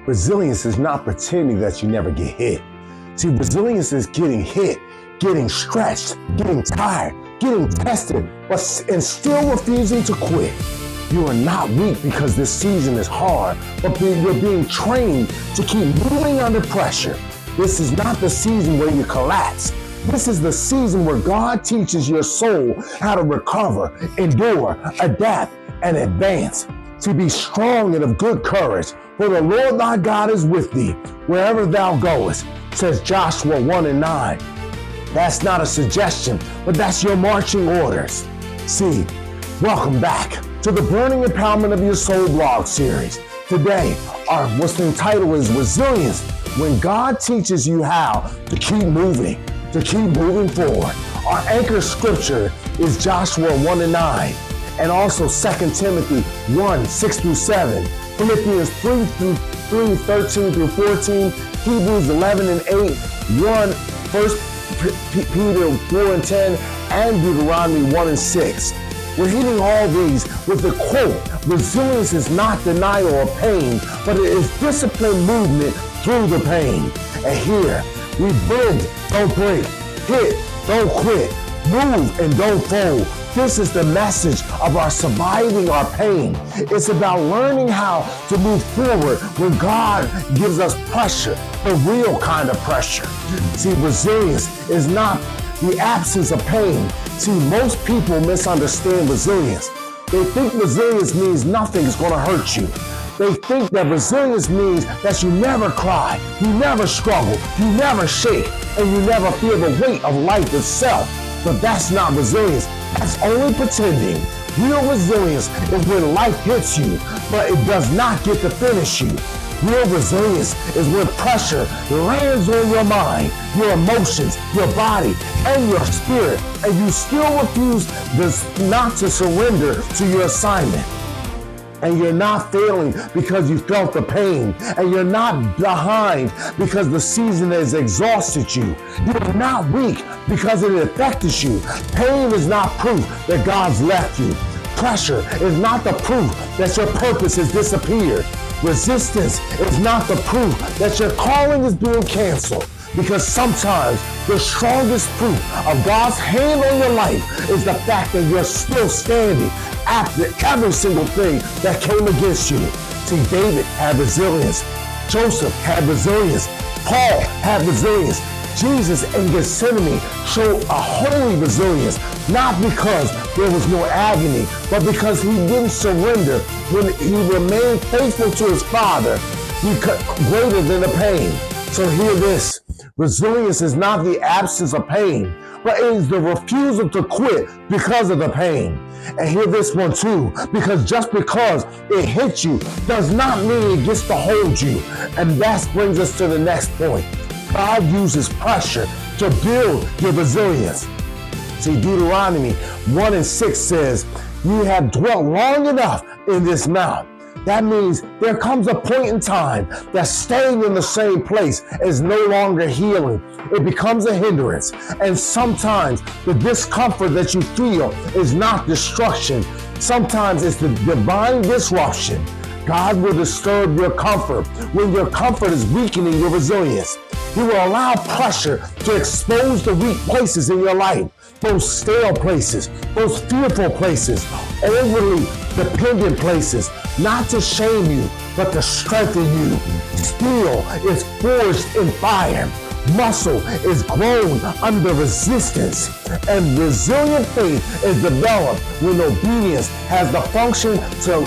Resilience is not pretending that you never get hit. See, resilience is getting hit, getting stretched, getting tired, getting tested, and still refusing to quit. You are not weak because this season is hard, but you're being trained to keep moving under pressure. This is not the season where you collapse. This is the season where God teaches your soul how to recover, endure, adapt, and advance. To be strong and of good courage, for the Lord thy God is with thee wherever thou goest, says Joshua 1:9. That's not a suggestion, but that's your marching orders. See, welcome back to the Burning Empowerment of Your Soul blog series. Today, our listening title is Resilience, when God teaches you how to keep moving forward. Our anchor scripture is Joshua 1:9, and also 2 Timothy 1:6-7, Philippians 3:13-14, Hebrews 11:8, 1 Peter 4:10, and Deuteronomy 1:6. We're hitting all these with the quote, resilience is not denial of pain, but it is disciplined movement through the pain. And here, we bend, don't break, hit, don't quit, move and don't fold. This is the message of our surviving our pain. It's about learning how to move forward when God gives us pressure, the real kind of pressure. See, resilience is not the absence of pain. See, most people misunderstand resilience. They think resilience means nothing is going to hurt you. They think that resilience means that you never cry, you never struggle, you never shake, and you never feel the weight of life itself. But that's not resilience. That's only pretending. Real resilience is when life hits you, but it does not get to finish you. Real resilience is when pressure lands on your mind, your emotions, your body, and your spirit, and you still refuse not to surrender to your assignment. And you're not failing because you felt the pain, and you're not behind because the season has exhausted you. You're not weak because it affected you. Pain is not proof that God's left you. Pressure is not the proof that your purpose has disappeared. Resistance is not the proof that your calling is being canceled. Because sometimes the strongest proof of God's hand on your life is the fact that you're still standing after every single thing that came against you. See, David had resilience. Joseph had resilience. Paul had resilience. Jesus in Gethsemane showed a holy resilience, not because there was no agony, but because he didn't surrender. When he remained faithful to his Father, greater than the pain. So hear this. Resilience is not the absence of pain, but it is the refusal to quit because of the pain. And hear this one too, because just because it hits you does not mean it gets to hold you. And that brings us to the next point. God uses pressure to build your resilience. See, Deuteronomy 1:6 says, you have dwelt long enough in this mount. That means there comes a point in time that staying in the same place is no longer healing. It becomes a hindrance. And sometimes the discomfort that you feel is not destruction. Sometimes it's the divine disruption. God will disturb your comfort when your comfort is weakening your resilience. He will allow pressure to expose the weak places in your life, those stale places, those fearful places, overly dependent places, not to shame you, but to strengthen you. Steel is forged in fire. Muscle is grown under resistance. And resilient faith is developed when obedience has the function to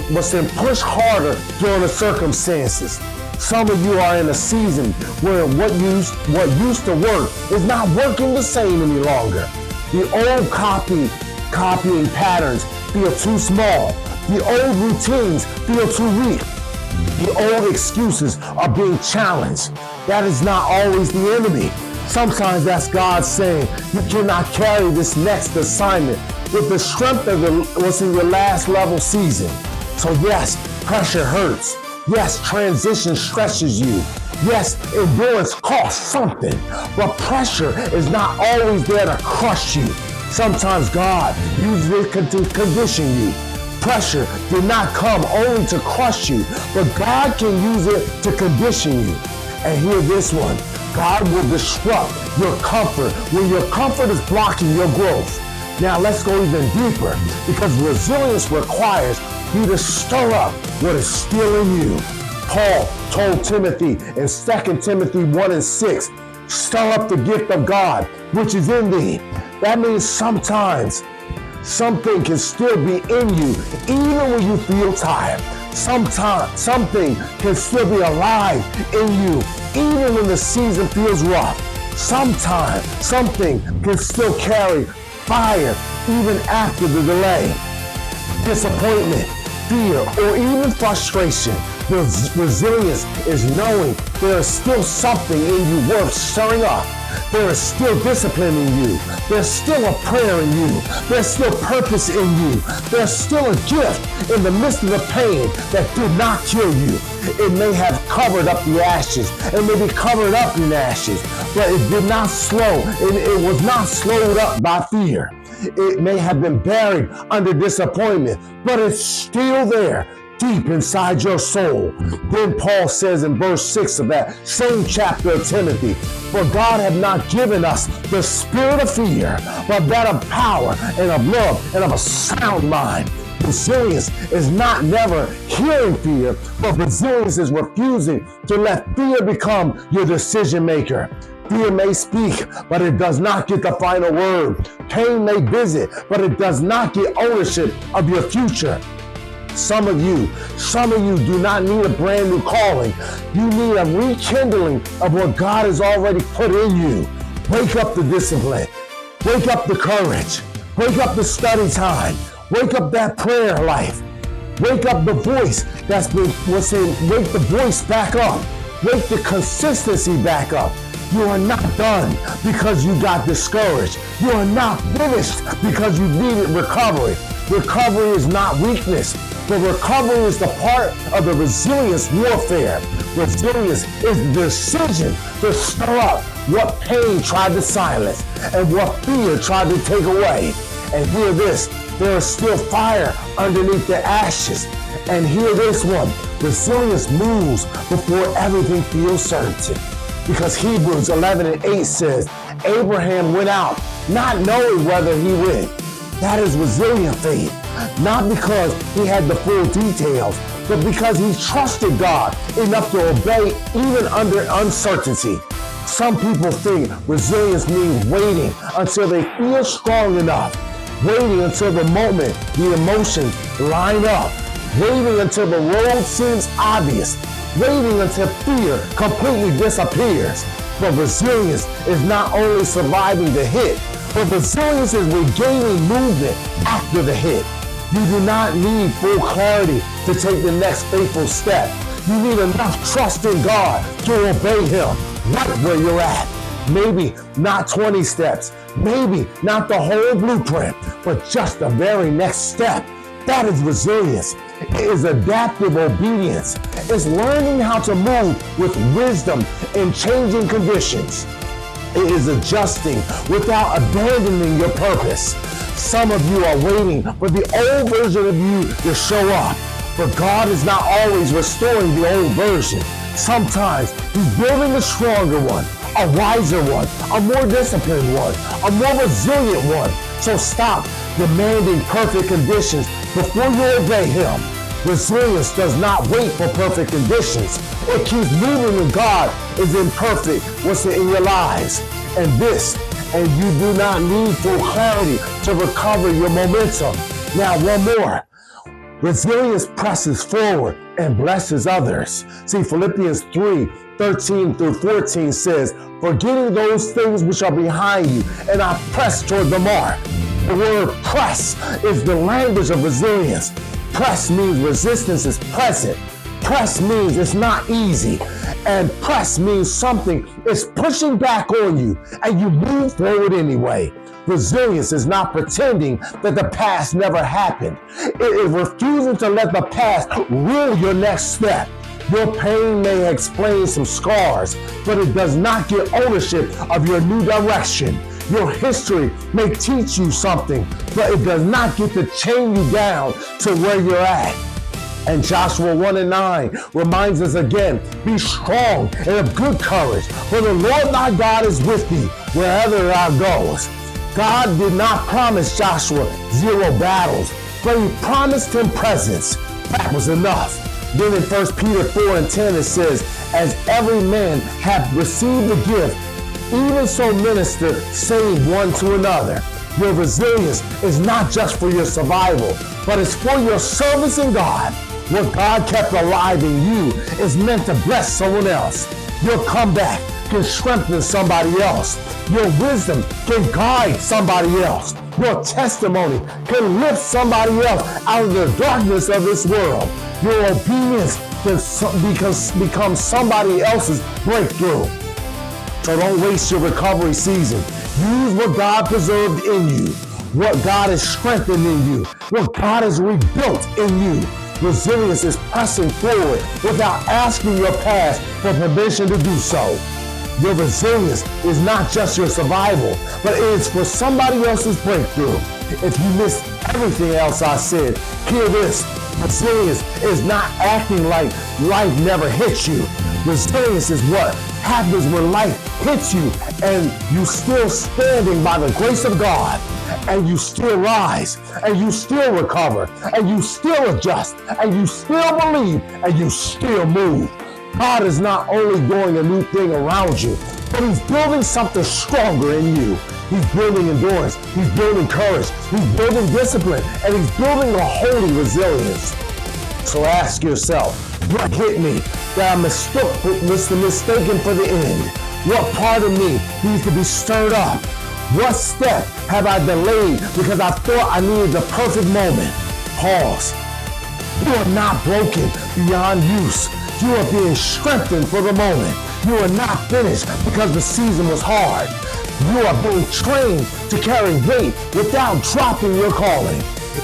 push harder during the circumstances. Some of you are in a season where what used to work is not working the same any longer. The old copying patterns feel too small. The old routines feel too weak. The old excuses are being challenged. That is not always the enemy. Sometimes that's God saying, you cannot carry this next assignment with the strength of what's in your last level season. So yes, pressure hurts. Yes, transition stretches you. Yes, endurance costs something, but pressure is not always there to crush you. Sometimes God uses it to condition you. Pressure did not come only to crush you, but God can use it to condition you. And hear this one. God will disrupt your comfort when your comfort is blocking your growth. Now let's go even deeper, because resilience requires you to stir up what is still in you. Paul told Timothy in 2 Timothy 1:6, stir up the gift of God which is in thee. That means sometimes something can still be in you even when you feel tired. Sometimes something can still be alive in you even when the season feels rough. Sometimes something can still carry fire even after the delay. Disappointment, fear, or even frustration. Resilience is knowing there is still something in you worth stirring up. There is still discipline in you. There's still a prayer in you. There's still purpose in you. There's still a gift in the midst of the pain that did not kill you. It may have covered up the ashes. It may be covered up in ashes, but it did not slow. It was not slowed up by fear. It may have been buried under disappointment, but it's still there, deep inside your soul. Then Paul says in verse 6 of that same chapter of Timothy, for God hath not given us the spirit of fear, but that of power and of love and of a sound mind. Resilience is not never hearing fear, but resilience is refusing to let fear become your decision maker. Fear may speak, but it does not get the final word. Pain may visit, but it does not get ownership of your future. Some of you do not need a brand new calling. You need a rekindling of what God has already put in you. Wake up the discipline. Wake up the courage. Wake up the study time. Wake up that prayer life. Wake up the voice that's been, wake the voice back up. Wake the consistency back up. You are not done because you got discouraged. You are not finished because you needed recovery. Recovery is not weakness, but recovery is the part of the resilience warfare. Resilience is the decision to stir up what pain tried to silence and what fear tried to take away. And hear this, there is still fire underneath the ashes. And hear this one, resilience moves before everything feels certain. Because Hebrews 11:8 says, Abraham went out not knowing whether he would. That is resilient faith. Not because he had the full details, but because he trusted God enough to obey even under uncertainty. Some people think resilience means waiting until they feel strong enough, waiting until the moment the emotions line up, waiting until the road seems obvious, waiting until fear completely disappears. But resilience is not only surviving the hit, but resilience is regaining movement after the hit. You do not need full clarity to take the next faithful step. You need enough trust in God to obey Him right where you're at. Maybe not 20 steps, maybe not the whole blueprint, but just the very next step. That is resilience. It is adaptive obedience. It's learning how to move with wisdom in changing conditions. It is adjusting without abandoning your purpose. Some of you are waiting for the old version of you to show up, but God is not always restoring the old version. Sometimes He's building a stronger one, a wiser one, a more disciplined one, a more resilient one. So stop demanding perfect conditions before you obey Him. Resilience does not wait for perfect conditions. It keeps moving when God is imperfect what's in your lives. And you do not need full clarity to recover your momentum. Now, one more. Resilience presses forward and blesses others. See, Philippians 3:13-14 says, forgetting those things which are behind you, and I press toward the mark. The word press is the language of resilience. Press means resistance is present. Press means it's not easy. And press means something is pushing back on you and you move forward anyway. Resilience is not pretending that the past never happened. It is refusing to let the past rule your next step. Your pain may explain some scars, but it does not get ownership of your new direction. Your history may teach you something, but it does not get to chain you down to where you're at. And Joshua 1:9 reminds us again, be strong and of good courage, for the Lord thy God is with thee wherever thou goest. God did not promise Joshua 0 battles, but he promised him presence. That was enough. Then in 1 Peter 4:10 it says, as every man hath received a gift, even so minister, save one to another. Your resilience is not just for your survival, but it's for your service in God. What God kept alive in you is meant to bless someone else. Your comeback can strengthen somebody else. Your wisdom can guide somebody else. Your testimony can lift somebody else out of the darkness of this world. Your obedience can become somebody else's breakthrough. So don't waste your recovery season. Use what God preserved in you, what God has strengthened in you, what God has rebuilt in you. Resilience is pressing forward without asking your past for permission to do so. Your resilience is not just your survival, but it is for somebody else's breakthrough. If you missed everything else I said, hear this. Resilience is not acting like life never hits you. Resilience is what happens when life hits you and you still standing by the grace of God, and you still rise, and you still recover, and you still adjust, and you still believe, and you still move. God is not only doing a new thing around you, but he's building something stronger in you. He's building endurance, he's building courage, he's building discipline, and he's building a holy resilience. So ask yourself, what hit me that I mistaken for the end? What part of me needs to be stirred up? What step have I delayed because I thought I needed the perfect moment? Pause. You are not broken beyond use. You are being strengthened for the moment. You are not finished because the season was hard. You are being trained to carry weight without dropping your calling.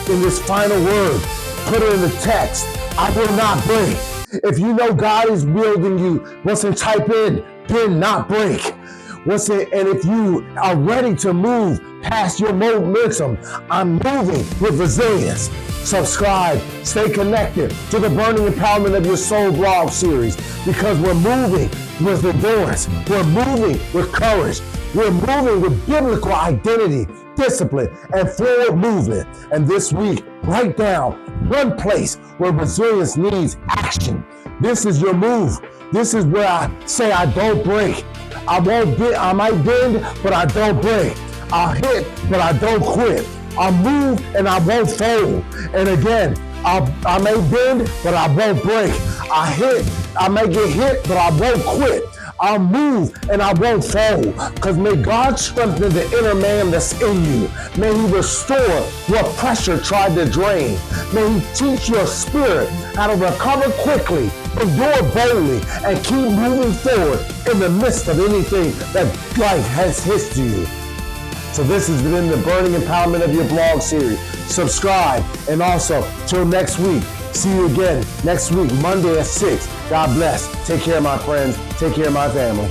In this final word, put it in the text, I will not break. If you know God is building you, type in, not break. And if you are ready to move past your momentum, I'm moving with resilience. Subscribe, stay connected to the Burning Empowerment of Your Soul blog series, because we're moving with endurance, we're moving with courage, we're moving with biblical identity, discipline, and forward movement. And this week, write down one place where resilience needs action. This is your move. This is where I say I don't break. I might bend, but I don't break. I'll hit, but I don't quit. I'll move and I won't fold. And again, I may bend, but I won't break. I may get hit, but I won't quit. I'll move and I won't fold, because may God strengthen the inner man that's in you. May he restore what pressure tried to drain. May he teach your spirit how to recover quickly, endure boldly, and keep moving forward in the midst of anything that life has hit you. So this has been the Burning Empowerment of Your blog series. Subscribe, and also till next week. See you again next week, Monday at 6. God bless. Take care, my friends. Take care, my family.